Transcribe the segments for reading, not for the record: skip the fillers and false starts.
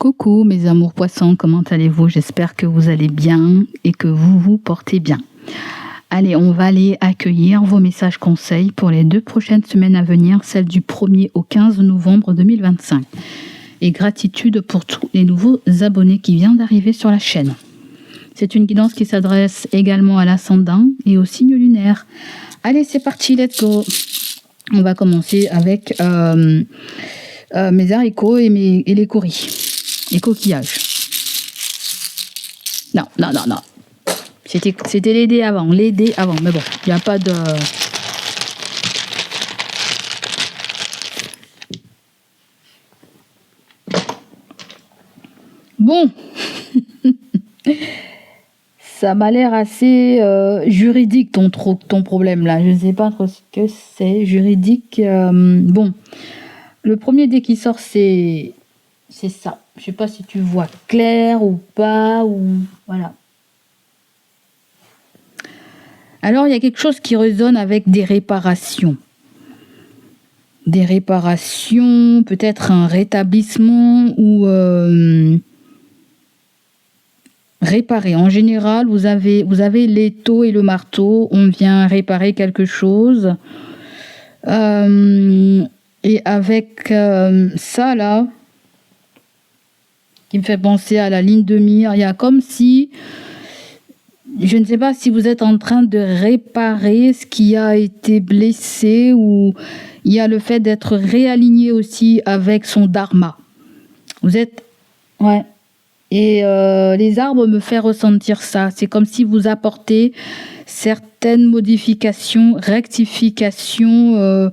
Coucou mes amours poissons, comment allez-vous? J'espère que vous allez bien et que vous vous portez bien. Allez, on va aller accueillir vos messages conseils pour les 2 prochaines semaines à venir, celles du 1er au 15 novembre 2025. Et gratitude pour tous les nouveaux abonnés qui viennent d'arriver sur la chaîne. C'est une guidance qui s'adresse également à l'ascendant et au signe lunaire. Allez, c'est parti, let's go. On va commencer avec mes haricots et les coris, les coquillages. Non. C'était les dés avant, mais bon, il n'y a pas de... Bon, ça m'a l'air assez juridique ton problème là. Je ne sais pas trop ce que c'est, juridique. Bon, le premier dé qui sort, c'est ça. Je ne sais pas si tu vois clair ou pas, ou voilà. Alors, il y a quelque chose qui résonne avec des réparations. Des réparations, peut-être un rétablissement ou... réparer. En général, vous avez l'étau et le marteau. On vient réparer quelque chose. Et avec ça, là, qui me fait penser à la ligne de mire, il y a comme si... Je ne sais pas si vous êtes en train de réparer ce qui a été blessé, ou il y a le fait d'être réaligné aussi avec son dharma. Vous êtes... Ouais. Et les arbres me font ressentir ça. C'est comme si vous apportez certaines modifications, rectifications.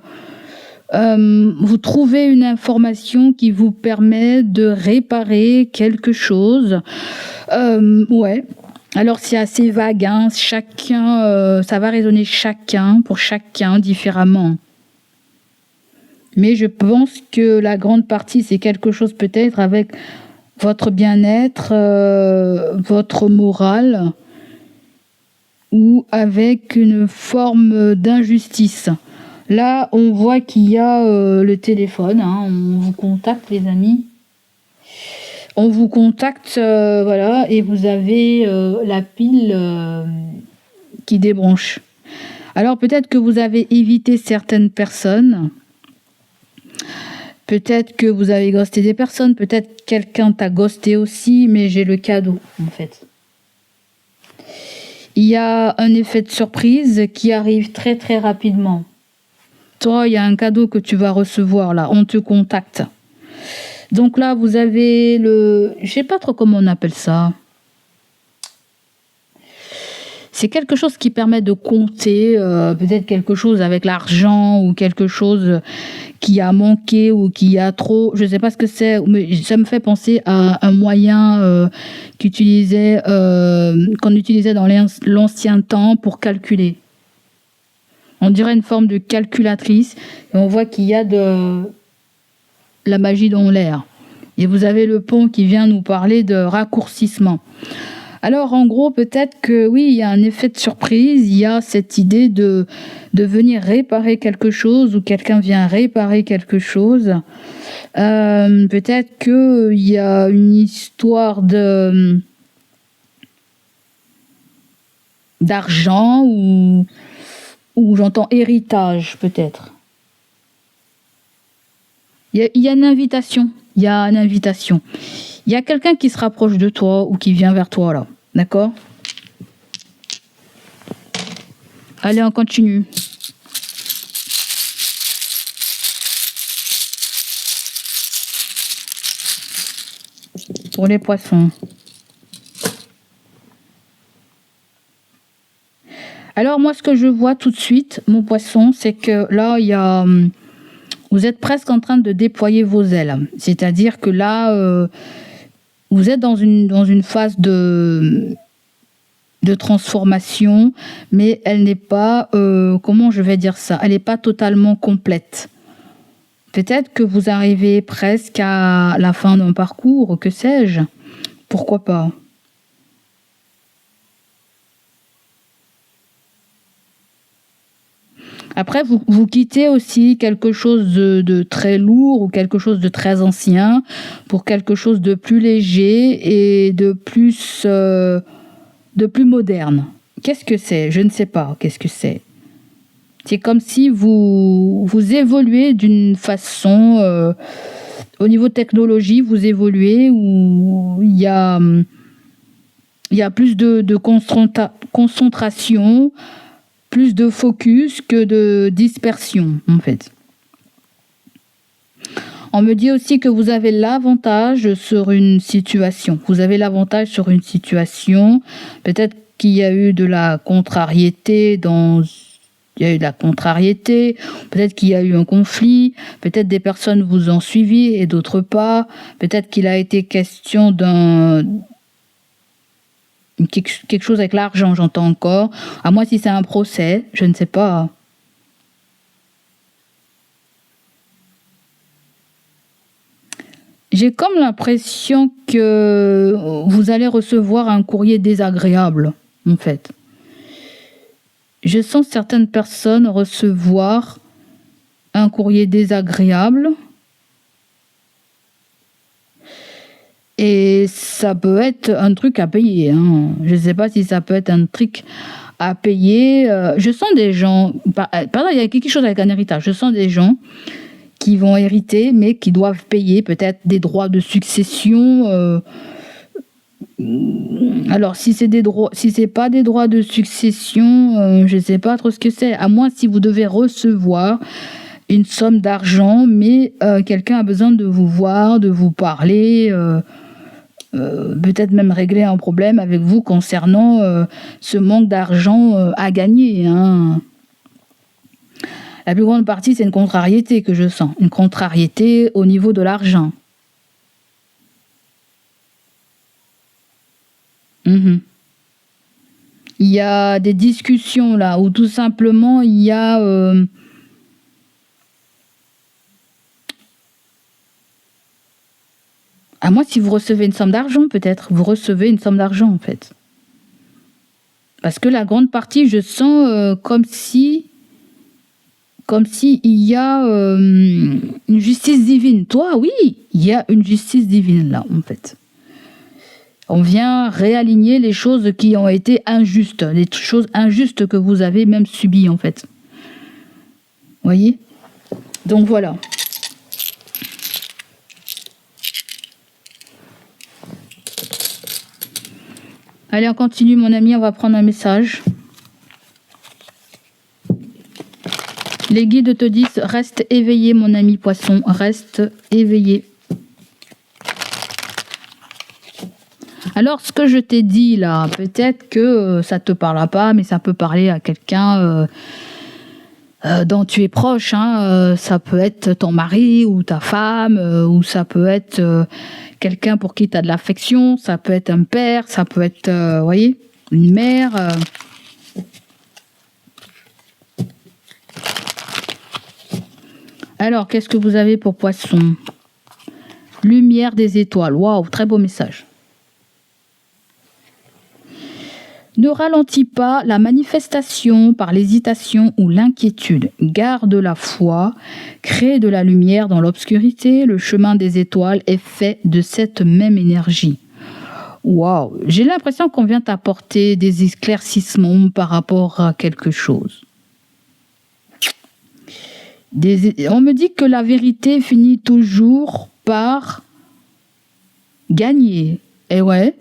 Vous trouvez une information qui vous permet de réparer quelque chose. Ouais. Alors c'est assez vague, hein. Chacun, ça va résonner pour chacun différemment. Mais je pense que la grande partie, c'est quelque chose peut-être avec votre bien-être, votre morale, ou avec une forme d'injustice. Là, on voit qu'il y a le téléphone, hein. On vous contacte, les amis. On vous contacte, voilà, et vous avez la pile qui débranche. Alors peut-être que vous avez évité certaines personnes, peut-être que vous avez ghosté des personnes, peut-être quelqu'un t'a ghosté aussi, mais j'ai le cadeau en fait. Il y a un effet de surprise qui arrive très très rapidement. Toi, il y a un cadeau que tu vas recevoir là, on te contacte. Donc là, vous avez je sais pas trop comment on appelle ça. C'est quelque chose qui permet de compter, peut-être quelque chose avec l'argent, ou quelque chose qui a manqué ou qui a trop, je sais pas ce que c'est, mais ça me fait penser à un moyen qu'on utilisait dans l'ancien temps pour calculer. On dirait une forme de calculatrice, et on voit qu'il y a de la magie dans l'air. Et vous avez le pont qui vient nous parler de raccourcissement. Alors en gros, peut-être que oui, il y a un effet de surprise, il y a cette idée de venir réparer quelque chose, ou quelqu'un vient réparer quelque chose. Peut-être qu'il y a une histoire d'argent, ou j'entends héritage peut-être. Il y a une invitation. Il y a une invitation. Il y a quelqu'un qui se rapproche de toi ou qui vient vers toi là. D'accord? Allez, on continue. Pour les poissons. Alors moi, ce que je vois tout de suite, mon poisson, c'est que là, il y a... Vous êtes presque en train de déployer vos ailes. C'est-à-dire que là, vous êtes dans une phase de transformation, mais elle n'est pas, comment je vais dire ça, elle n'est pas totalement complète. Peut-être que vous arrivez presque à la fin d'un parcours, que sais-je. Pourquoi pas? Après, vous quittez aussi quelque chose de très lourd ou quelque chose de très ancien pour quelque chose de plus léger et de plus moderne. Qu'est-ce que c'est? Je ne sais pas. Qu'est-ce que c'est? C'est comme si vous évoluez d'une façon... au niveau technologie, vous évoluez où il y a plus de concentration, plus de focus que de dispersion, en fait. On me dit aussi que vous avez l'avantage sur une situation. Vous avez l'avantage sur une situation. Peut-être qu'il y a eu de la contrariété peut-être qu'il y a eu un conflit, peut-être des personnes vous ont suivi et d'autres pas, peut-être qu'il a été question quelque chose avec l'argent, j'entends encore. À moi, si c'est un procès, je ne sais pas. J'ai comme l'impression que vous allez recevoir un courrier désagréable, en fait. Je sens certaines personnes recevoir un courrier désagréable. Et ça peut être un truc à payer. Hein. Je ne sais pas si ça peut être un truc à payer. Je sens des gens... Pardon, il y a quelque chose avec un héritage. Je sens des gens qui vont hériter, mais qui doivent payer peut-être des droits de succession. Alors, si c'est pas des droits de succession, je ne sais pas trop ce que c'est. À moins si vous devez recevoir une somme d'argent, mais quelqu'un a besoin de vous voir, de vous parler, peut-être même régler un problème avec vous concernant ce manque d'argent à gagner. Hein. La plus grande partie, c'est une contrariété que je sens. Une contrariété au niveau de l'argent. Il y a des discussions là où tout simplement il y a à moi si vous recevez une somme d'argent peut-être vous recevez une somme d'argent en fait parce que la grande partie je sens comme si il y a une justice divine. Toi oui il y a une justice divine là en fait. On vient réaligner les choses qui ont été injustes, les choses injustes que vous avez même subies en fait. Vous voyez? Donc voilà. Allez, on continue mon ami, on va prendre un message. Les guides te disent, reste éveillé mon ami poisson, reste éveillé. Alors, ce que je t'ai dit là, peut-être que ça ne te parlera pas, mais ça peut parler à quelqu'un dont tu es proche. Hein, ça peut être ton mari ou ta femme, ou ça peut être quelqu'un pour qui tu as de l'affection, ça peut être un père, ça peut être, vous voyez, une mère. Alors, qu'est-ce que vous avez pour poisson? Lumière des étoiles. Waouh, très beau message. Ne ralentis pas la manifestation par l'hésitation ou l'inquiétude. Garde la foi, crée de la lumière dans l'obscurité. Le chemin des étoiles est fait de cette même énergie. Waouh, j'ai l'impression qu'on vient t'apporter des éclaircissements par rapport à quelque chose. On me dit que la vérité finit toujours par gagner. Et ouais.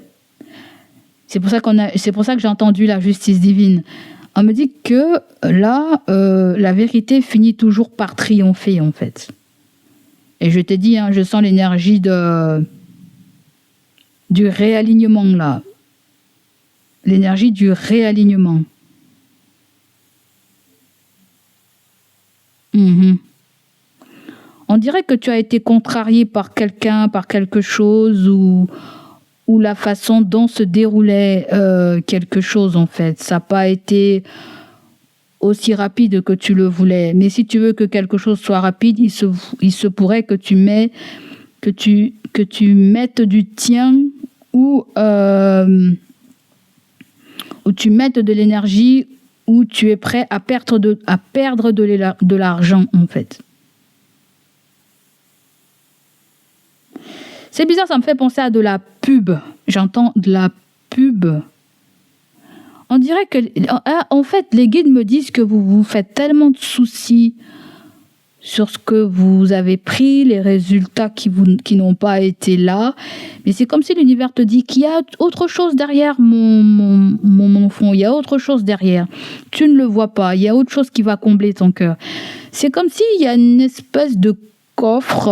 C'est pour ça que j'ai entendu la justice divine. On me dit que là, la vérité finit toujours par triompher, en fait. Et je t'ai dit, hein, je sens l'énergie du réalignement, là. L'énergie du réalignement. On dirait que tu as été contrarié par quelqu'un, par quelque chose, ou la façon dont se déroulait quelque chose en fait. Ça n'a pas été aussi rapide que tu le voulais. Mais si tu veux que quelque chose soit rapide, il se pourrait que tu mettes du tien ou tu mettes de l'énergie où tu es prêt à perdre de l'argent, en fait. C'est bizarre, ça me fait penser à de la pub. J'entends de la pub. On dirait que, en fait, les guides me disent que vous vous faites tellement de soucis sur ce que vous avez pris, les résultats qui n'ont pas été là. Mais c'est comme si l'univers te dit qu'il y a autre chose derrière mon enfant. Il y a autre chose derrière. Tu ne le vois pas. Il y a autre chose qui va combler ton cœur. C'est comme s'il y a une espèce de coffre.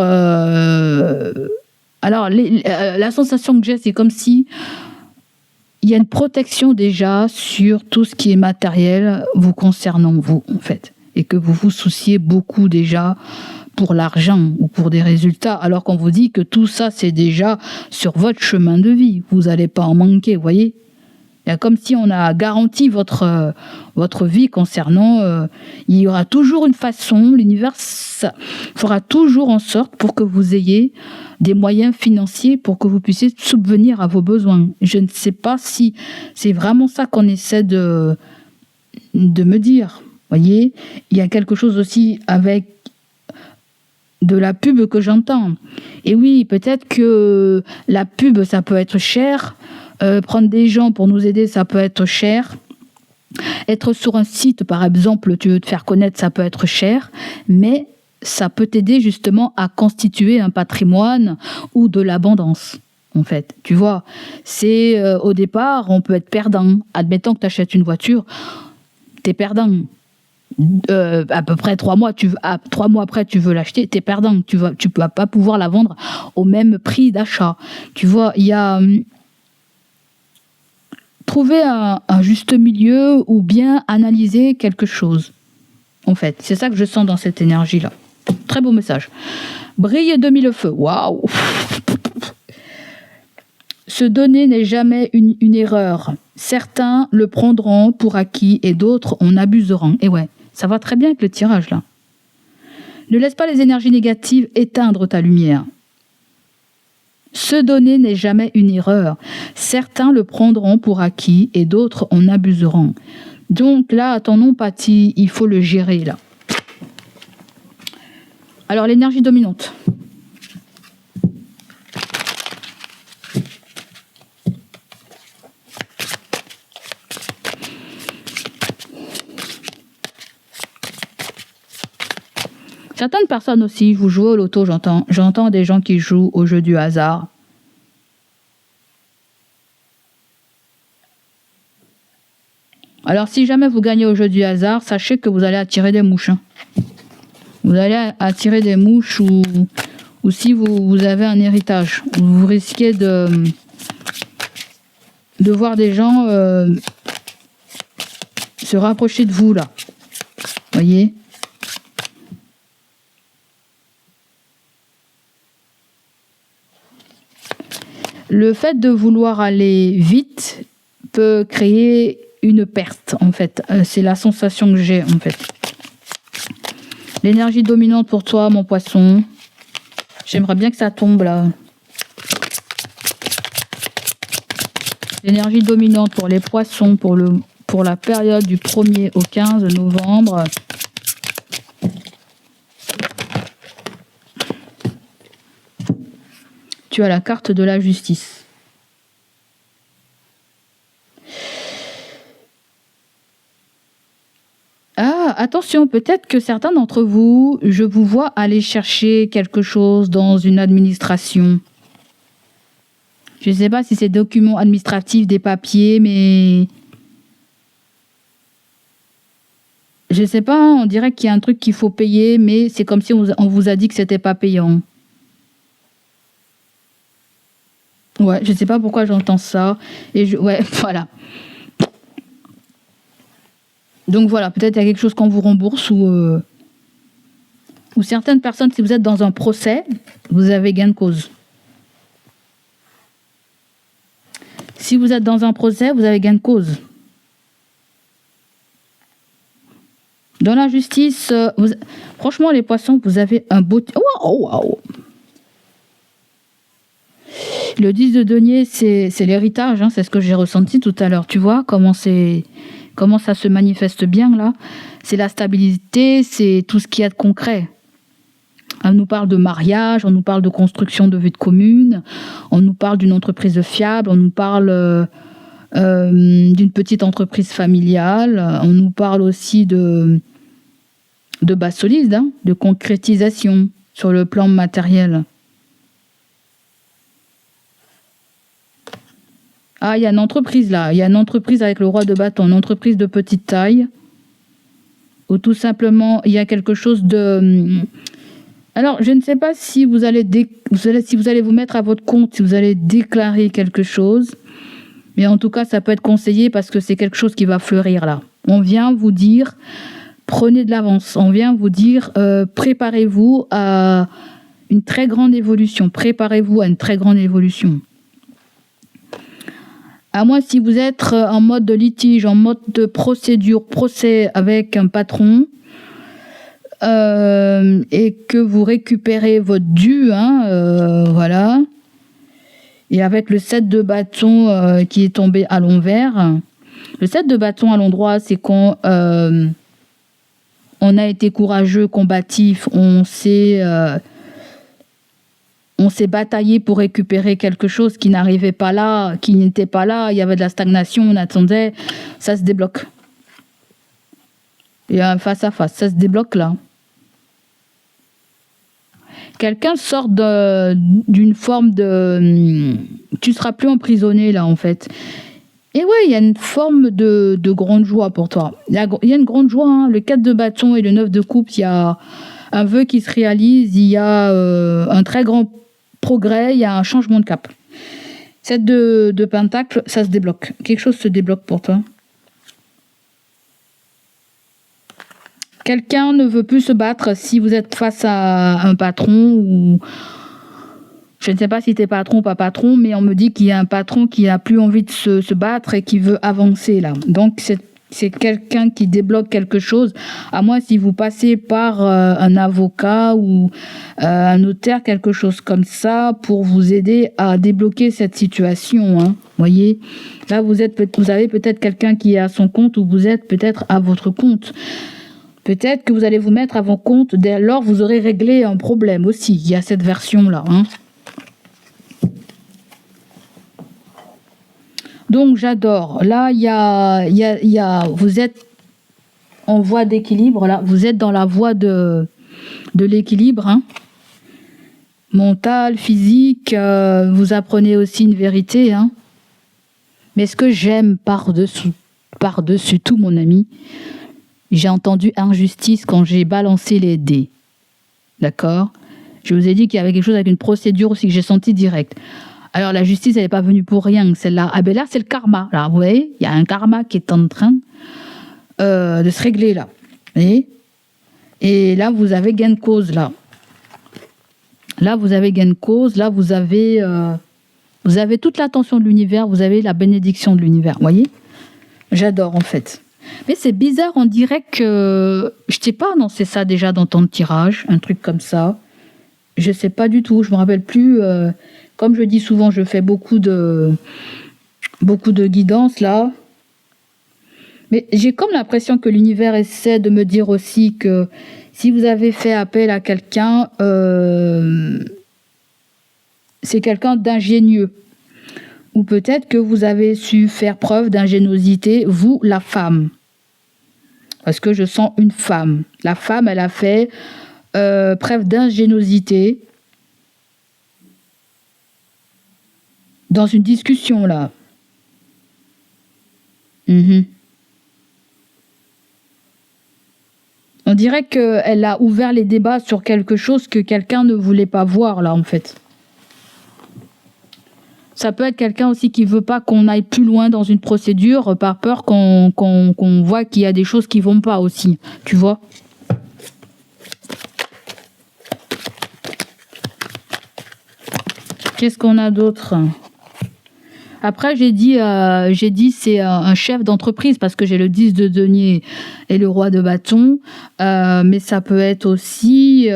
Alors, la sensation que j'ai, c'est comme si il y a une protection déjà sur tout ce qui est matériel vous concernant, vous, en fait. Et que vous vous souciez beaucoup déjà pour l'argent ou pour des résultats, alors qu'on vous dit que tout ça, c'est déjà sur votre chemin de vie. Vous n'allez pas en manquer, vous voyez. Il y a comme si on a garanti votre vie concernant... il y aura toujours une façon, l'univers fera toujours en sorte pour que vous ayez des moyens financiers pour que vous puissiez subvenir à vos besoins. Je ne sais pas si c'est vraiment ça qu'on essaie de me dire. Voyez, il y a quelque chose aussi avec de la pub que j'entends. Et oui, peut-être que la pub, ça peut être cher. Prendre des gens pour nous aider, ça peut être cher. Être sur un site, par exemple, tu veux te faire connaître, ça peut être cher. Mais ça peut t'aider justement à constituer un patrimoine ou de l'abondance. En fait, tu vois, c'est au départ, on peut être perdant. Admettons que tu achètes une voiture, tu es perdant. À peu près 3 mois, 3 mois après tu veux l'acheter, t'es perdant, tu vas pas pouvoir la vendre au même prix d'achat. Tu vois, il y a trouver un juste milieu ou bien analyser quelque chose. En fait, c'est ça que je sens dans cette énergie-là. Très beau message. Brille de mille feux. Waouh. Se donner n'est jamais une erreur. Certains le prendront pour acquis et d'autres en abuseront. Et ouais. Ça va très bien avec le tirage, là. Ne laisse pas les énergies négatives éteindre ta lumière. Se donner n'est jamais une erreur. Certains le prendront pour acquis et d'autres en abuseront. Donc là, ton empathie, il faut le gérer, là. Alors, l'énergie dominante. Certaines personnes aussi, vous jouez au loto, j'entends des gens qui jouent au jeu du hasard. Alors si jamais vous gagnez au jeu du hasard, sachez que vous allez attirer des mouches. Hein. Vous allez attirer des mouches ou si vous avez un héritage. Vous risquez de voir des gens se rapprocher de vous là. Voyez ? Le fait de vouloir aller vite peut créer une perte, en fait. C'est la sensation que j'ai, en fait. L'énergie dominante pour toi, mon poisson. J'aimerais bien que ça tombe, là. L'énergie dominante pour les poissons, pour la période du 1er au 15 novembre. Tu as la carte de la justice. Ah, attention, peut-être que certains d'entre vous, je vous vois aller chercher quelque chose dans une administration. Je ne sais pas si c'est documents administratifs, des papiers, mais... Je ne sais pas, on dirait qu'il y a un truc qu'il faut payer, mais c'est comme si on vous a dit que c'était pas payant. Ouais, je sais pas pourquoi j'entends ça. Ouais, voilà. Donc voilà, peut-être il y a quelque chose qu'on vous rembourse ou certaines personnes, si vous êtes dans un procès, vous avez gain de cause. Si vous êtes dans un procès, vous avez gain de cause. Dans la justice, franchement, les poissons, vous avez un beau... Wow. Le 10 de denier, c'est l'héritage, hein, c'est ce que j'ai ressenti tout à l'heure. Tu vois comment c'est Comment ça se manifeste bien là? C'est la stabilité, c'est tout ce qu'il y a de concret. On nous parle de mariage, on nous parle de construction de vie de commune, on nous parle d'une entreprise fiable, on nous parle d'une petite entreprise familiale, on nous parle aussi de base solide, hein, de concrétisation sur le plan matériel. Ah, il y a une entreprise là, il y a une entreprise avec le roi de bâton, une entreprise de petite taille, ou tout simplement il y a quelque chose de... Alors, je ne sais pas si vous allez vous mettre à votre compte, si vous allez déclarer quelque chose, mais en tout cas, ça peut être conseillé parce que c'est quelque chose qui va fleurir là. On vient vous dire, prenez de l'avance. On vient vous dire, préparez-vous à une très grande évolution. Préparez-vous à une très grande évolution. À moins si vous êtes en mode de litige, en mode de procédure, procès avec un patron, et que vous récupérez votre dû, hein, voilà. Et avec le 7 de bâton qui est tombé à l'envers. Le 7 de bâton à l'endroit, c'est qu'on on a été courageux, combatif, on s'est bataillé pour récupérer quelque chose qui n'arrivait pas là, qui n'était pas là. Il y avait de la stagnation, on attendait, ça se débloque. Il y a un face à face, ça se débloque là. Quelqu'un sort d'une forme de... Tu seras plus emprisonné là en fait. Et ouais, il y a une forme de grande joie pour toi. Il y a une grande joie, hein. Le 4 de bâton et le 9 de coupe, il y a un vœu qui se réalise, il y a un très grand progrès, il y a un changement de cap. 7 de pentacle, ça se débloque. Quelque chose se débloque pour toi. Quelqu'un ne veut plus se battre si vous êtes face à un patron ou... Je ne sais pas si tu es patron ou pas patron, mais on me dit qu'il y a un patron qui n'a plus envie de se battre et qui veut avancer là. Donc c'est quelqu'un qui débloque quelque chose, à moins si vous passez par un avocat ou un notaire, quelque chose comme ça, pour vous aider à débloquer cette situation. Hein. Voyez, là vous avez peut-être quelqu'un qui est à son compte ou vous êtes peut-être à votre compte. Peut-être que vous allez vous mettre à votre compte, dès lors vous aurez réglé un problème aussi. Il y a cette version-là. Hein. Donc j'adore. Là, il y a, vous êtes en voie d'équilibre. Là, vous êtes dans la voie de l'équilibre. Hein. Mental, physique. Vous apprenez aussi une vérité. Hein. Mais ce que j'aime par-dessus tout, mon ami, j'ai entendu injustice quand j'ai balancé les dés. D'accord? Je vous ai dit qu'il y avait quelque chose avec une procédure aussi que j'ai senti direct. Alors la justice, elle n'est pas venue pour rien, celle-là. Ah ben là, c'est le karma. Là, vous voyez, il y a un karma qui est en train de se régler là. Vous voyez? Et là, vous avez gain de cause là. Là, vous avez gain de cause. Là, vous avez toute l'attention de l'univers. Vous avez la bénédiction de l'univers. Vous voyez? J'adore en fait. Mais c'est bizarre, on dirait que... Je t'ai pas annoncé ça déjà dans ton tirage, un truc comme ça. Je sais pas du tout, je me rappelle plus. Comme je dis souvent, je fais beaucoup de guidance là. Mais j'ai comme l'impression que l'univers essaie de me dire aussi que si vous avez fait appel à quelqu'un, c'est quelqu'un d'ingénieux. Ou peut-être que vous avez su faire preuve d'ingéniosité, vous, la femme. Parce que je sens une femme. La femme, elle a fait preuve d'ingéniosité dans une discussion, là. On dirait qu'elle a ouvert les débats sur quelque chose que quelqu'un ne voulait pas voir, là, en fait. Ça peut être quelqu'un aussi qui veut pas qu'on aille plus loin dans une procédure par peur qu'on voit qu'il y a des choses qui vont pas aussi. Tu vois? Qu'est-ce qu'on a d'autre? Après, j'ai dit c'est un chef d'entreprise parce que j'ai le 10 de denier et le roi de bâton. Mais ça peut être aussi...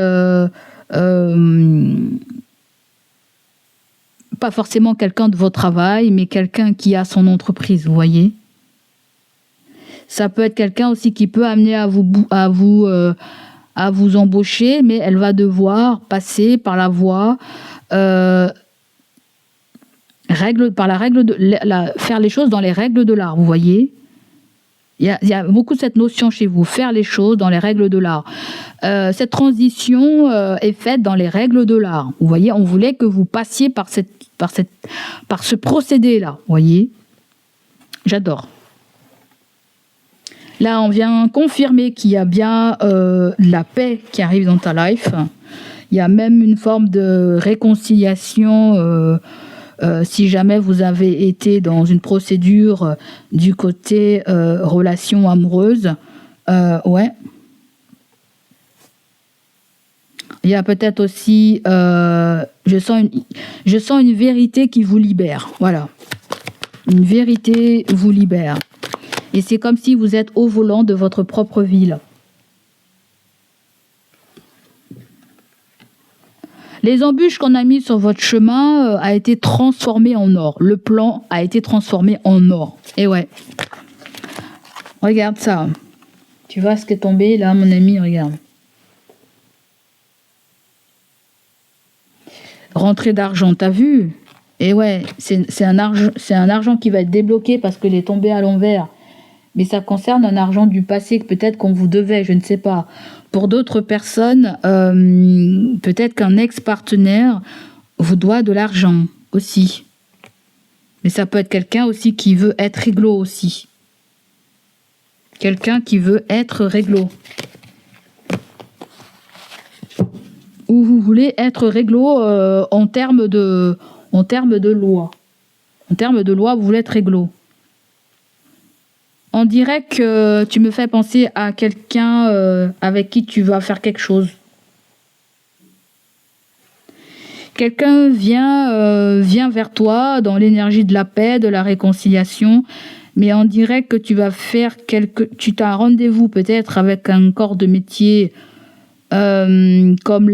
pas forcément quelqu'un de votre travail, mais quelqu'un qui a son entreprise, vous voyez. Ça peut être quelqu'un aussi qui peut amener à vous embaucher, mais elle va devoir passer par la voie faire les choses dans les règles de l'art, vous voyez. Il y a beaucoup cette notion chez vous, faire les choses dans les règles de l'art. Cette transition est faite dans les règles de l'art. Vous voyez, on voulait que vous passiez par ce procédé-là, vous voyez. J'adore. Là, on vient confirmer qu'il y a bien la paix qui arrive dans ta life. Il y a même une forme de réconciliation si jamais vous avez été dans une procédure du côté relation amoureuse. Ouais. Il y a peut-être aussi... je sens une vérité qui vous libère. Voilà. Une vérité vous libère. Et c'est comme si vous êtes au volant de votre propre vie, là. Les embûches qu'on a mises sur votre chemin a été transformé en or. Le plan a été transformé en or. Et ouais. Regarde ça. Tu vois ce qui est tombé là, mon ami, regarde. Rentrée d'argent, t'as vu? Et ouais, c'est un argent qui va être débloqué parce qu'il est tombé à l'envers. Mais ça concerne un argent du passé que peut-être qu'on vous devait, je ne sais pas. Pour d'autres personnes, peut-être qu'un ex-partenaire vous doit de l'argent aussi. Mais ça peut être quelqu'un aussi qui veut être réglo aussi. Quelqu'un qui veut être réglo. Ou vous voulez être réglo en termes de loi. En termes de loi, vous voulez être réglo. On dirait que tu me fais penser à quelqu'un avec qui tu vas faire quelque chose. Quelqu'un vient vers toi dans l'énergie de la paix, de la réconciliation, mais on dirait que tu vas faire tu as un rendez-vous peut-être avec un corps de métier comme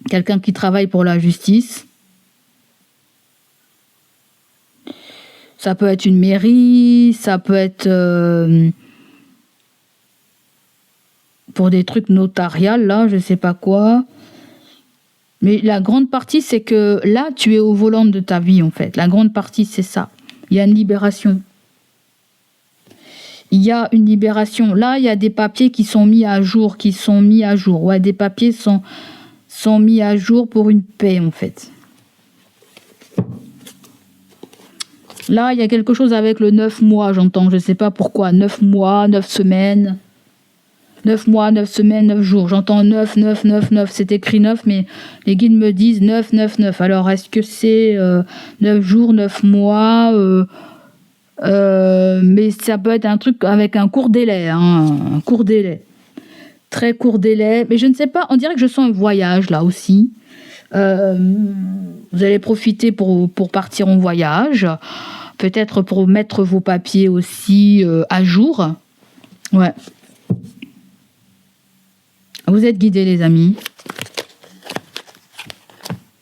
quelqu'un qui travaille pour la justice. Ça peut être une mairie, ça peut être pour des trucs notariales, là, je sais pas quoi. Mais la grande partie, c'est que là, tu es au volant de ta vie, en fait. La grande partie, c'est ça. Il y a une libération. Il y a une libération. Là, il y a des papiers qui sont mis à jour, Ouais, des papiers sont mis à jour pour une paix, en fait. Là, il y a quelque chose avec le 9 mois, j'entends. Je ne sais pas pourquoi. 9 mois, 9 semaines. 9 mois, 9 semaines, 9 jours. J'entends 9, 9, 9, 9. C'est écrit 9, mais les guides me disent 9, 9, 9. Alors, est-ce que c'est 9 jours, 9 mois mais ça peut être un truc avec un court délai. Un court délai. Très court délai. Mais je ne sais pas, on dirait que je sens un voyage, là aussi. Vous allez profiter pour partir en voyage, peut-être pour mettre vos papiers aussi à jour. Ouais. Vous êtes guidés, les amis.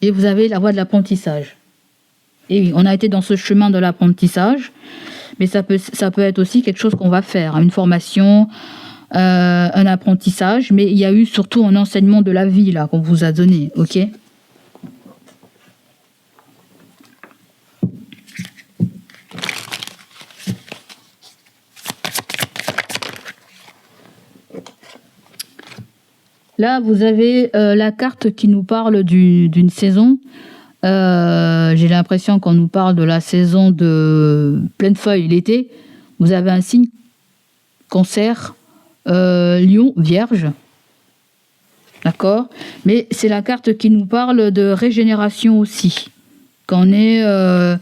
Et vous avez la voie de l'apprentissage. Et oui, on a été dans ce chemin de l'apprentissage, mais ça peut être aussi quelque chose qu'on va faire, une formation, un apprentissage, mais il y a eu surtout un enseignement de la vie là qu'on vous a donné, ok ? Là, vous avez la carte qui nous parle d'une saison. J'ai l'impression qu'on nous parle de la saison de pleine feuille, l'été. Vous avez un signe Cancer, Lion, Vierge. D'accord ? Mais c'est la carte qui nous parle de régénération aussi. Qu'on est à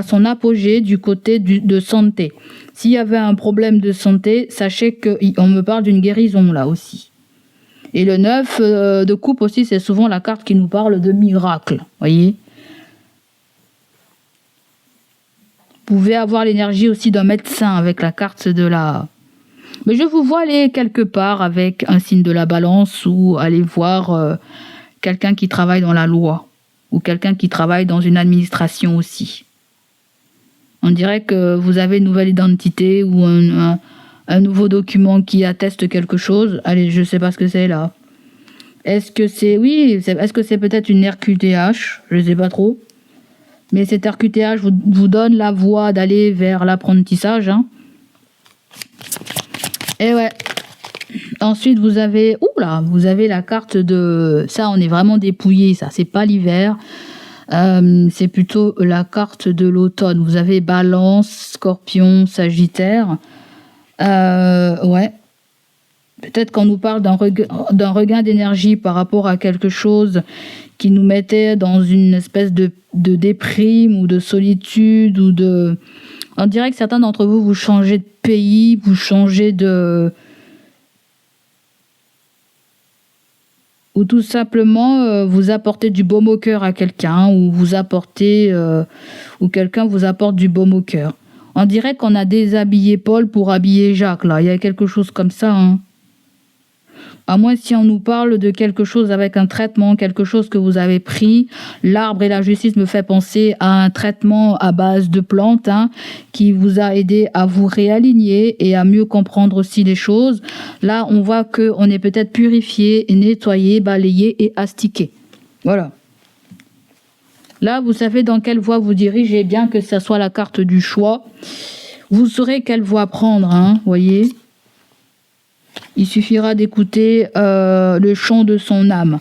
son apogée du côté de santé. S'il y avait un problème de santé, sachez qu'on me parle d'une guérison là aussi. Et le 9 de coupe aussi, c'est souvent la carte qui nous parle de miracle. Voyez ? Vous pouvez avoir l'énergie aussi d'un médecin avec la carte de la... Mais je vous vois aller quelque part avec un signe de la balance ou aller voir quelqu'un qui travaille dans la loi ou quelqu'un qui travaille dans une administration aussi. On dirait que vous avez une nouvelle identité ou un nouveau document qui atteste quelque chose. Allez, je sais pas ce que c'est là. Est-ce que c'est... Oui, est-ce que c'est peut-être une RQTH? Je sais pas trop. Mais cette RQTH vous donne la voie d'aller vers l'apprentissage. Hein. Et ouais. Ensuite, vous avez... Oula, vous avez la carte de... Ça, on est vraiment dépouillé, ça. C'est pas l'hiver. C'est plutôt la carte de l'automne. Vous avez Balance, Scorpion, Sagittaire. Ouais. Peut-être qu'on nous parle d'un regain d'énergie par rapport à quelque chose qui nous mettait dans une espèce de déprime ou de solitude ou de... On dirait que certains d'entre vous, vous changez de pays, vous changez de... Ou tout simplement vous apportez du baume au cœur à quelqu'un, ou vous apportez... ou quelqu'un vous apporte du baume au cœur. On dirait qu'on a déshabillé Paul pour habiller Jacques, là. Il y a quelque chose comme ça, hein. À moins si on nous parle de quelque chose avec un traitement, quelque chose que vous avez pris. L'arbre et la justice me fait penser à un traitement à base de plantes hein, qui vous a aidé à vous réaligner et à mieux comprendre aussi les choses. Là, on voit qu'on est peut-être purifié, nettoyé, balayé et astiqué. Voilà. Là, vous savez dans quelle voie vous dirigez, bien que ce soit la carte du choix. Vous saurez quelle voie prendre, hein, voyez. Il suffira d'écouter le chant de son âme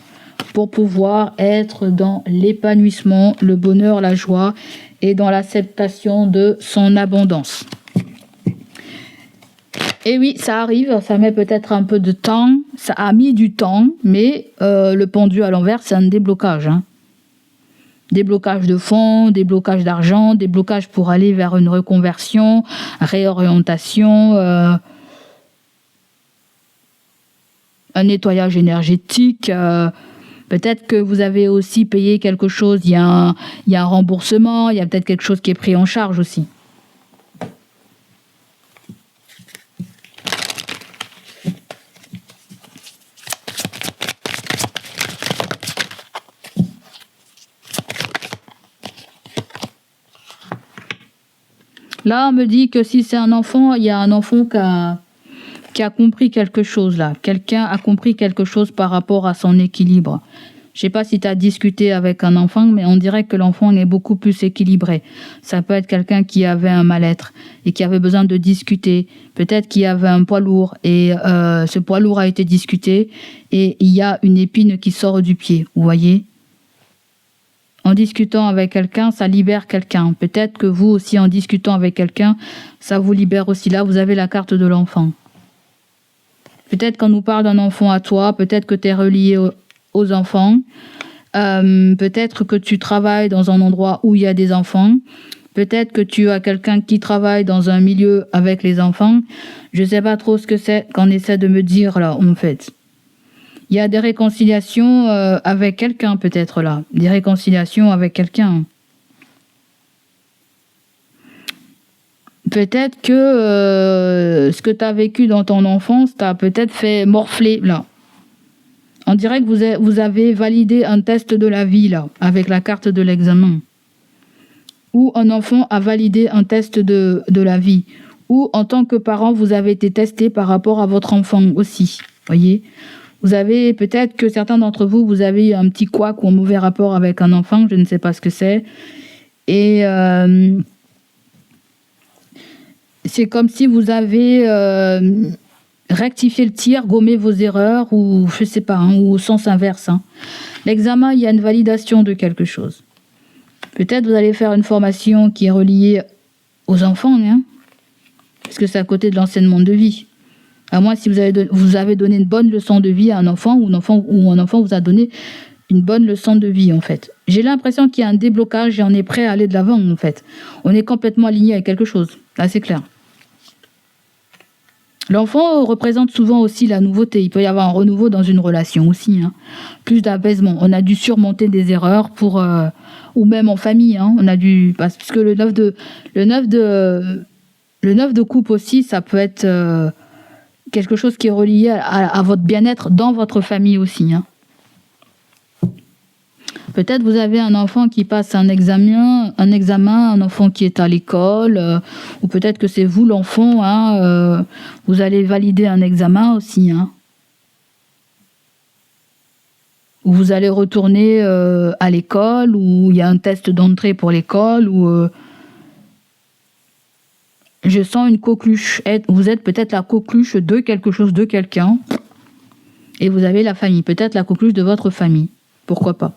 pour pouvoir être dans l'épanouissement, le bonheur, la joie et dans l'acceptation de son abondance. Et oui, ça arrive, ça met peut-être un peu de temps, ça a mis du temps, mais le pendu à l'envers, c'est un déblocage. Hein. Déblocage de fonds, déblocage d'argent, déblocage pour aller vers une reconversion, réorientation... un nettoyage énergétique, peut-être que vous avez aussi payé quelque chose, il y a un remboursement, il y a peut-être quelque chose qui est pris en charge aussi. Là, on me dit que si c'est un enfant, il y a un enfant qui a compris quelque chose là. Quelqu'un a compris quelque chose par rapport à son équilibre. Je ne sais pas si tu as discuté avec un enfant, mais on dirait que l'enfant est beaucoup plus équilibré. Ça peut être quelqu'un qui avait un mal-être et qui avait besoin de discuter. Peut-être qu'il y avait un poids lourd et ce poids lourd a été discuté et il y a une épine qui sort du pied. Vous voyez ? En discutant avec quelqu'un, ça libère quelqu'un. Peut-être que vous aussi, en discutant avec quelqu'un, ça vous libère aussi. Là, vous avez la carte de l'enfant. Peut-être qu'on nous parle d'un enfant à toi, peut-être que tu es relié aux enfants, peut-être que tu travailles dans un endroit où il y a des enfants, peut-être que tu as quelqu'un qui travaille dans un milieu avec les enfants. Je ne sais pas trop ce que c'est qu'on essaie de me dire là, en fait. Il y a des réconciliations avec quelqu'un peut-être là, des réconciliations avec quelqu'un. Peut-être que ce que tu as vécu dans ton enfance t'a peut-être fait morfler, là. On dirait que vous avez validé un test de la vie, là, avec la carte de l'examen. Ou un enfant a validé un test de la vie. Ou en tant que parent, vous avez été testé par rapport à votre enfant aussi. Voyez ? Vous avez, peut-être que certains d'entre vous, vous avez un petit couac ou un mauvais rapport avec un enfant, je ne sais pas ce que c'est. Et... c'est comme si vous avez rectifié le tir, gommé vos erreurs, ou je sais pas, hein, ou au sens inverse. Hein. L'examen, il y a une validation de quelque chose. Peut-être vous allez faire une formation qui est reliée aux enfants, hein, parce que c'est à côté de l'enseignement de vie. À moins si vous avez donné une bonne leçon de vie à un enfant, ou un enfant vous a donné une bonne leçon de vie, en fait. J'ai l'impression qu'il y a un déblocage et on est prêt à aller de l'avant, en fait. On est complètement aligné avec quelque chose. Là, c'est clair. L'enfant représente souvent aussi la nouveauté. Il peut y avoir un renouveau dans une relation aussi. Hein. Plus d'apaisement. On a dû surmonter des erreurs pour... ou même en famille. Hein. On a dû... Parce que le 9 de coupe aussi, ça peut être quelque chose qui est relié à votre bien-être dans votre famille aussi. Hein. Peut-être vous avez un enfant qui passe un examen, un enfant qui est à l'école, ou peut-être que c'est vous l'enfant, hein, vous allez valider un examen aussi, hein. Ou vous allez retourner à l'école, ou il y a un test d'entrée pour l'école, ou je sens une coqueluche. Vous êtes peut-être la coqueluche de quelque chose, de quelqu'un, et vous avez la famille, peut-être la coqueluche de votre famille, pourquoi pas.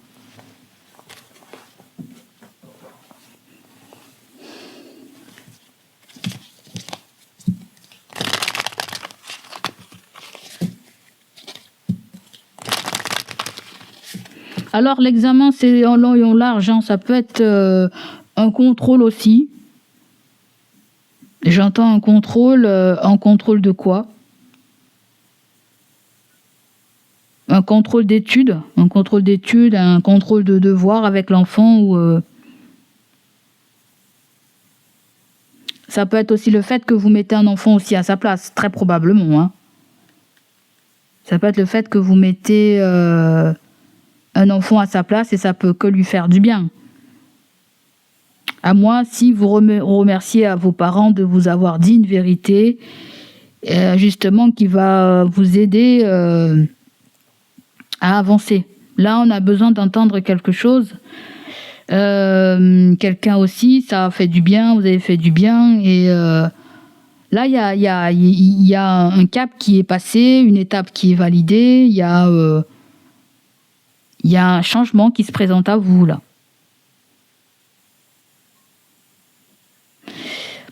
Alors l'examen, c'est en long et en large, hein. Ça peut être un contrôle aussi. J'entends un contrôle de quoi? Un contrôle d'études, un contrôle de devoir avec l'enfant, ou ça peut être aussi le fait que vous mettez un enfant aussi à sa place, très probablement, hein. Ça peut être le fait que vous mettez un enfant à sa place, et ça peut que lui faire du bien. À moins si vous remerciez à vos parents de vous avoir dit une vérité, justement, qui va vous aider à avancer. Là, on a besoin d'entendre quelque chose. Quelqu'un aussi, ça a fait du bien, vous avez fait du bien, et là, il y a un cap qui est passé, une étape qui est validée, il y a un changement qui se présente à vous, là.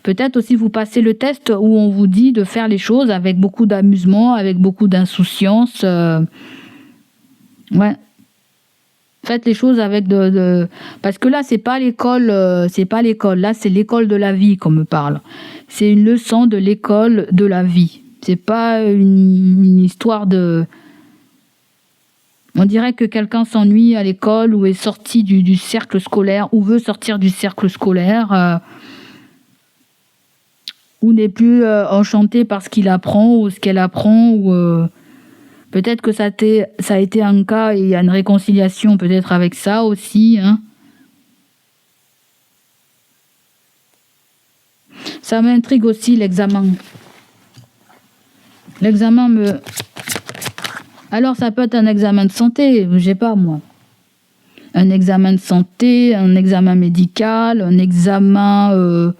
Peut-être aussi vous passez le test où on vous dit de faire les choses avec beaucoup d'amusement, avec beaucoup d'insouciance. Ouais. Faites les choses avec parce que là, c'est pas l'école, là, c'est l'école de la vie qu'on me parle. C'est une leçon de l'école de la vie. C'est pas une histoire de... On dirait que quelqu'un s'ennuie à l'école, ou est sorti du cercle scolaire, ou veut sortir du cercle scolaire, ou n'est plus enchanté par ce qu'il apprend ou ce qu'elle apprend, ou peut-être que ça a été un cas et il y a une réconciliation peut-être avec ça aussi, hein. Ça m'intrigue aussi, l'examen. Alors ça peut être un examen de santé, je sais pas moi. Un examen de santé, un examen médical, un examen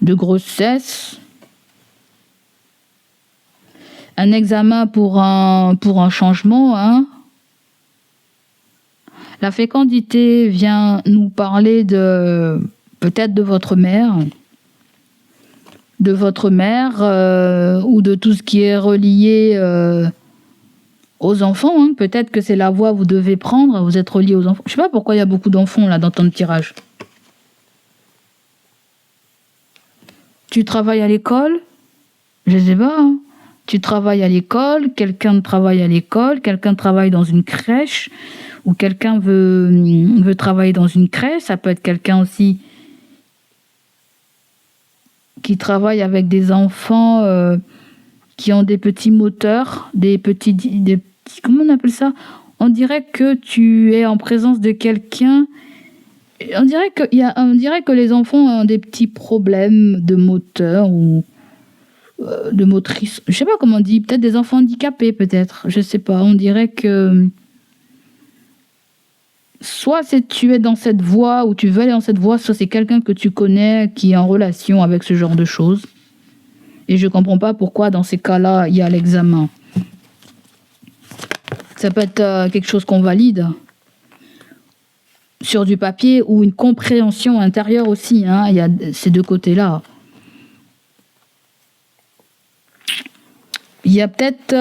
de grossesse, un examen pour un changement, hein. La fécondité vient nous parler peut-être de votre mère, ou de tout ce qui est relié aux enfants, hein. Peut-être que c'est la voie que vous devez prendre, vous êtes relié aux enfants. Je sais pas pourquoi il y a beaucoup d'enfants là dans ton tirage. Tu travailles à l'école? Je sais pas, hein. Tu travailles à l'école, quelqu'un travaille à l'école, quelqu'un travaille dans une crèche, ou quelqu'un veut travailler dans une crèche. Ça peut être quelqu'un aussi qui travaille avec des enfants qui ont des petits moteurs, comment on appelle ça? On dirait que tu es en présence de quelqu'un. On dirait que les enfants ont des petits problèmes de moteur, ou de motrice. Je sais pas comment on dit. Peut-être des enfants handicapés, peut-être. Je sais pas. On dirait que soit tu es dans cette voie, ou tu veux aller dans cette voie, soit c'est quelqu'un que tu connais qui est en relation avec ce genre de choses. Et je comprends pas pourquoi dans ces cas-là, il y a l'examen. Ça peut être quelque chose qu'on valide sur du papier, ou une compréhension intérieure aussi, hein. Il y a ces deux côtés-là. Il y a peut-être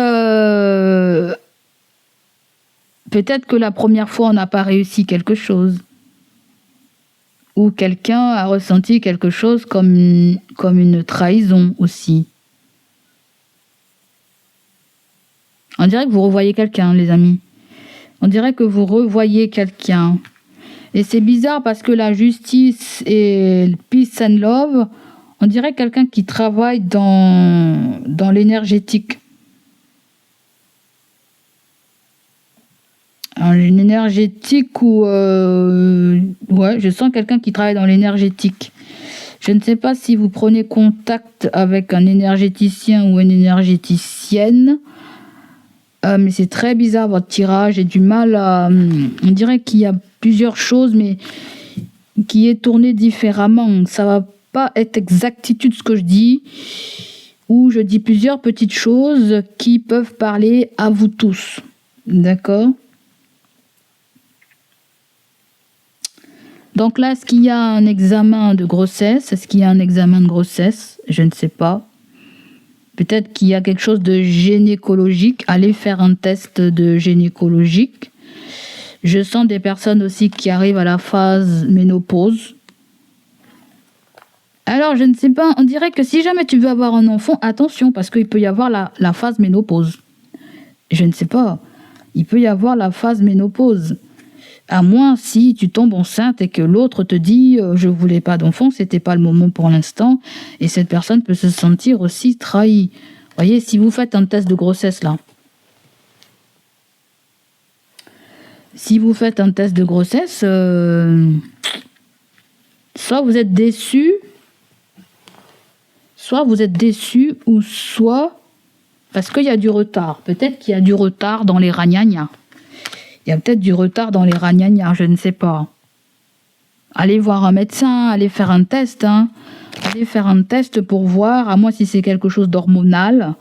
que la première fois, on n'a pas réussi quelque chose. Ou quelqu'un a ressenti quelque chose comme une trahison aussi. On dirait que vous revoyez quelqu'un, les amis. On dirait que vous revoyez quelqu'un. Et c'est bizarre parce que la justice et le peace and love, on dirait quelqu'un qui travaille dans l'énergétique. Une énergétique ou... ouais, je sens quelqu'un qui travaille dans l'énergétique. Je ne sais pas si vous prenez contact avec un énergéticien ou une énergéticienne. Mais c'est très bizarre votre tirage. J'ai du mal à... On dirait qu'il y a plusieurs choses, mais qui est tourné différemment. Ça va pas être exactitude ce que je dis. Ou je dis plusieurs petites choses qui peuvent parler à vous tous. D'accord ? Donc là, est-ce qu'il y a un examen de grossesse ? Est-ce qu'il y a un examen de grossesse ? Je ne sais pas. Peut-être qu'il y a quelque chose de gynécologique. Allez faire un test de gynécologique. Je sens des personnes aussi qui arrivent à la phase ménopause. Alors, je ne sais pas, on dirait que si jamais tu veux avoir un enfant, attention, parce qu'il peut y avoir la phase ménopause. Je ne sais pas. Il peut y avoir la phase ménopause. À moins si tu tombes enceinte et que l'autre te dit je voulais pas d'enfant, c'était pas le moment pour l'instant, et cette personne peut se sentir aussi trahie. Voyez, si vous faites un test de grossesse là, si vous faites un test de grossesse, soit vous êtes déçu, ou soit parce qu'il y a du retard. Peut-être qu'il y a du retard dans les ragnagnas. Il y a peut-être du retard dans les ragnagnas, je ne sais pas. Allez voir un médecin, allez faire un test. Allez faire un test pour voir, à moins si c'est quelque chose d'hormonal.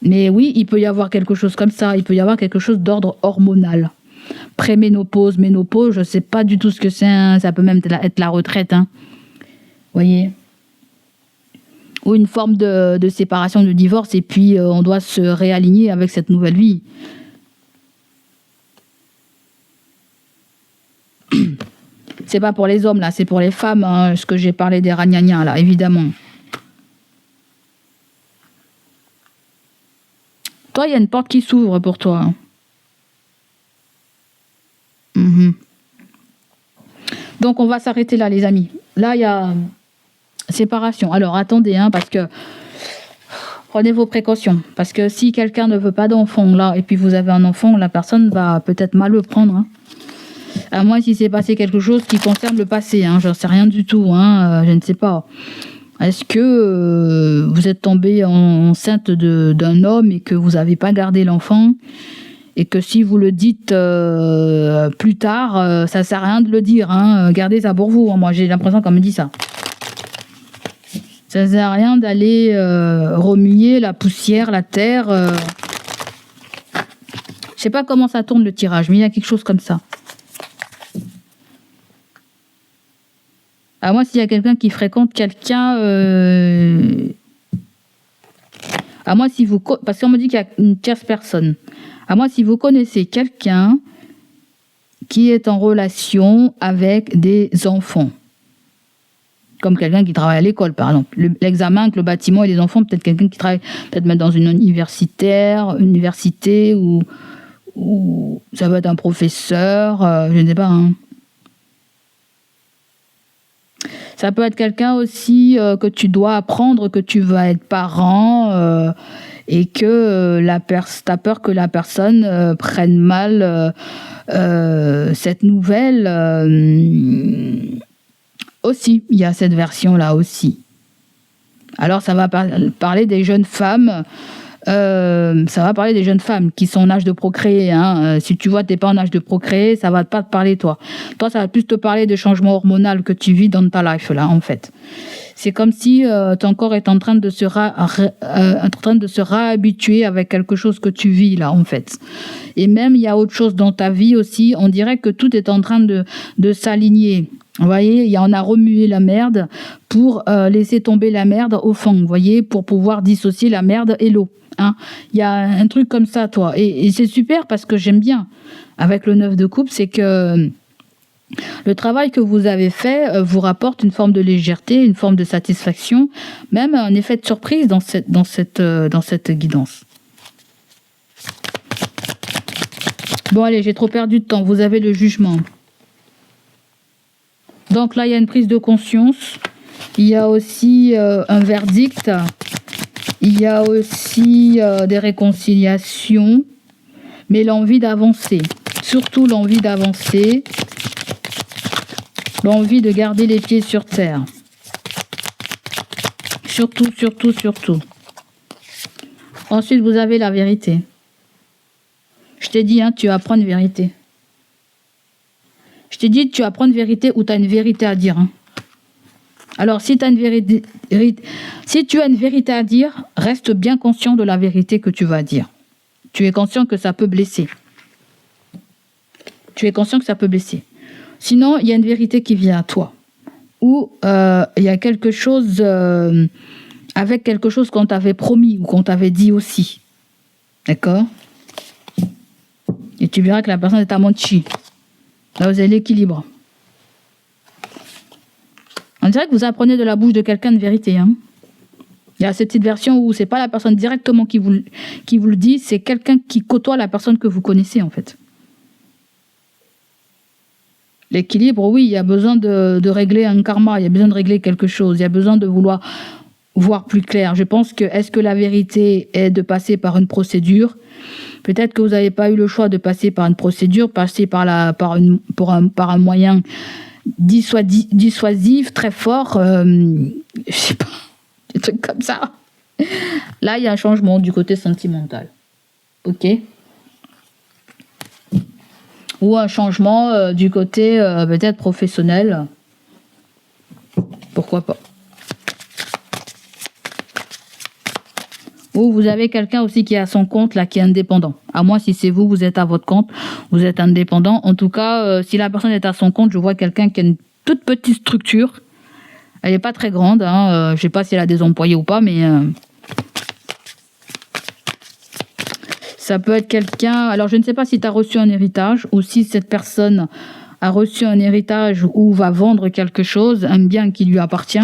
Mais oui, il peut y avoir quelque chose comme ça. Il peut y avoir quelque chose d'ordre hormonal. Préménopause, ménopause, je ne sais pas du tout ce que c'est. Ça peut même être la retraite. Voyez ? Ou une forme de séparation, de divorce, et puis on doit se réaligner avec cette nouvelle vie. C'est pas pour les hommes là, c'est pour les femmes, ce que j'ai parlé des ragnagnas là, évidemment. Toi, il y a une porte qui s'ouvre pour toi. Donc on va s'arrêter là les amis. Là il y a séparation. Alors attendez, parce que prenez vos précautions. Parce que si quelqu'un ne veut pas d'enfant là, et puis vous avez un enfant, la personne va peut-être mal le prendre. À moins s'il s'est passé quelque chose qui concerne le passé, j'en sais rien du tout, je ne sais pas. Est-ce que vous êtes tombé enceinte d'un homme et que vous n'avez pas gardé l'enfant, et que si vous le dites plus tard, ça ne sert à rien de le dire, gardez ça pour vous. Moi j'ai l'impression qu'on me dit ça. Ça ne sert à rien d'aller remuer la poussière, la terre. Je sais pas comment ça tourne le tirage, mais il y a quelque chose comme ça. À moins s'il y a quelqu'un qui fréquente quelqu'un... à moins si vous... Parce qu'on me dit qu'il y a une tierce personne. À moins si vous connaissez quelqu'un qui est en relation avec des enfants. Comme quelqu'un qui travaille à l'école, par exemple. L'examen avec le bâtiment et les enfants, peut-être quelqu'un qui travaille peut-être même dans une université, ou ça va être un professeur, je ne sais pas, Ça peut être quelqu'un aussi que tu dois apprendre que tu vas être parent, et que t'as peur que la personne prenne mal cette nouvelle. Aussi, il y a cette version-là aussi. Alors ça va parler des jeunes femmes. Ça va parler des jeunes femmes qui sont en âge de procréer. Si tu vois que tu n'es pas en âge de procréer, ça va pas te parler toi. Toi, ça va plus te parler de changements hormonaux que tu vis dans ta life là, en fait. C'est comme si ton corps est en train de se réhabituer avec quelque chose que tu vis là, en fait. Et même il y a autre chose dans ta vie aussi. On dirait que tout est en train de s'aligner. Vous voyez, on a remué la merde pour laisser tomber la merde au fond. Vous voyez, pour pouvoir dissocier la merde et l'eau. Il y a un truc comme ça, toi. Et c'est super parce que j'aime bien. Avec le 9 de coupe, c'est que le travail que vous avez fait vous rapporte une forme de légèreté, une forme de satisfaction, même un effet de surprise dans cette guidance. Bon, allez, j'ai trop perdu de temps. Vous avez le jugement. Donc là, il y a une prise de conscience. Il y a aussi un verdict. Il y a aussi des réconciliations. mais l'envie d'avancer. Surtout l'envie d'avancer. L'envie de garder les pieds sur terre. Surtout, surtout, surtout. Ensuite, vous avez la vérité. Je t'ai dit, hein, tu vas prendre vérité. Je t'ai dit, tu vas prendre vérité ou tu as une vérité à dire. Hein. Alors, si tu as une vérité, si tu as une vérité à dire, reste bien conscient de la vérité que tu vas dire. Tu es conscient que ça peut blesser. Tu es conscient que ça peut blesser. Sinon, il y a une vérité qui vient à toi. Ou il y a quelque chose avec quelque chose qu'on t'avait promis ou qu'on t'avait dit aussi. D'accord? Et tu verras que la personne est à menti. Là, vous avez l'équilibre. On dirait que vous apprenez de la bouche de quelqu'un de vérité. Hein. Il y a cette petite version où c'est pas la personne directement qui vous le dit, c'est quelqu'un qui côtoie la personne que vous connaissez en fait. L'équilibre, oui, il y a besoin de régler un karma, il y a besoin de régler quelque chose, il y a besoin de vouloir voir plus clair. Je pense que, est-ce que la vérité est de passer par une procédure? Peut-être que vous n'avez pas eu le choix de passer par une procédure, passer par un moyen dissuasif, très fort, je sais pas, des trucs comme ça. Là, il y a un changement du côté sentimental. Ok? Ou un changement du côté peut-être professionnel. Pourquoi pas? Ou vous avez quelqu'un aussi qui est à son compte, là, qui est indépendant. À moins si c'est vous, vous êtes à votre compte, vous êtes indépendant. En tout cas, si la personne est à son compte, je vois quelqu'un qui a une toute petite structure. Elle n'est pas très grande. Hein, je ne sais pas si elle a des employés ou pas, mais... ça peut être quelqu'un... Alors, je ne sais pas si tu as reçu un héritage ou si cette personne a reçu un héritage ou va vendre quelque chose, un bien qui lui appartient.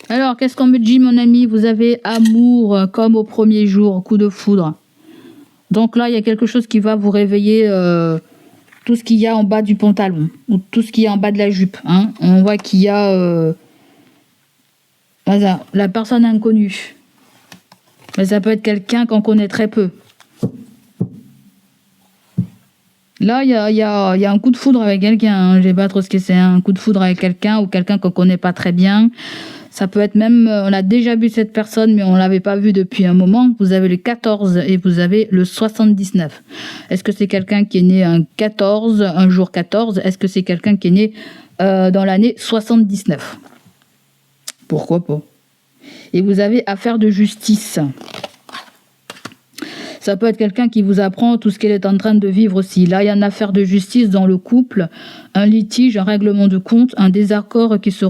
Alors, qu'est-ce qu'on me dit, mon ami? Vous avez amour comme au premier jour, coup de foudre. Donc là, il y a quelque chose qui va vous réveiller tout ce qu'il y a en bas du pantalon ou tout ce qu'il y a en bas de la jupe. Hein. On voit qu'il y a la personne inconnue. Mais ça peut être quelqu'un qu'on connaît très peu. Là, il y a un coup de foudre avec quelqu'un. Hein. Je ne sais pas trop ce que c'est. Un coup de foudre avec quelqu'un ou quelqu'un qu'on ne connaît pas très bien. Ça peut être même, on a déjà vu cette personne, mais on ne l'avait pas vue depuis un moment. Vous avez le 14 et vous avez le 79. Est-ce que c'est quelqu'un qui est né un jour 14? Est-ce que c'est quelqu'un qui est né dans l'année 79? Pourquoi pas? Et vous avez affaire de justice. Ça peut être quelqu'un qui vous apprend tout ce qu'elle est en train de vivre aussi. Là, il y a une affaire de justice dans le couple, un litige, un règlement de compte, un désaccord qui se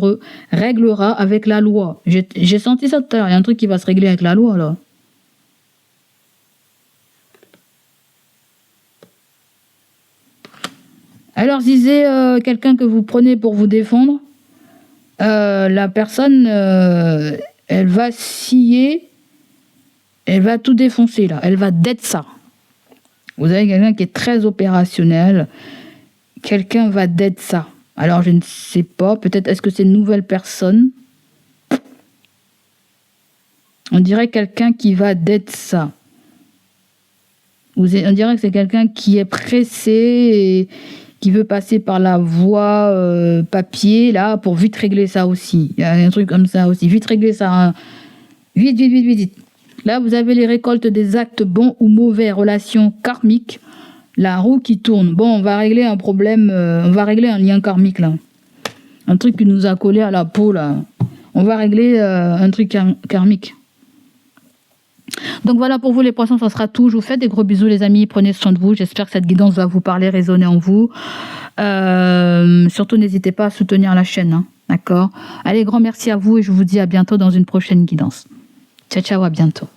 réglera avec la loi. J'ai senti ça tout à l'heure. Il y a un truc qui va se régler avec la loi, là. Alors, disait quelqu'un que vous prenez pour vous défendre, la personne, elle va scier. Elle va tout défoncer, là. Elle va d'être ça. Vous avez quelqu'un qui est très opérationnel. Quelqu'un va d'être ça. Alors, je ne sais pas. Peut-être, est-ce que c'est une nouvelle personne? On dirait quelqu'un qui va d'être ça. On dirait que c'est quelqu'un qui est pressé et qui veut passer par la voie papier, là, pour vite régler ça aussi. Il y a un truc comme ça aussi. Vite régler ça. Hein. Vite, vite, vite, vite. Là, vous avez les récoltes des actes bons ou mauvais, relations karmiques, la roue qui tourne. Bon, on va régler un problème, on va régler un lien karmique, là. Un truc qui nous a collé à la peau, là. On va régler un truc karmique. Donc voilà, pour vous les poissons, ça sera tout. Je vous fais des gros bisous, les amis. Prenez soin de vous. J'espère que cette guidance va vous parler, résonner en vous. Surtout, n'hésitez pas à soutenir la chaîne, hein, d'accord? Allez, grand merci à vous et je vous dis à bientôt dans une prochaine guidance. Ciao, ciao, à bientôt.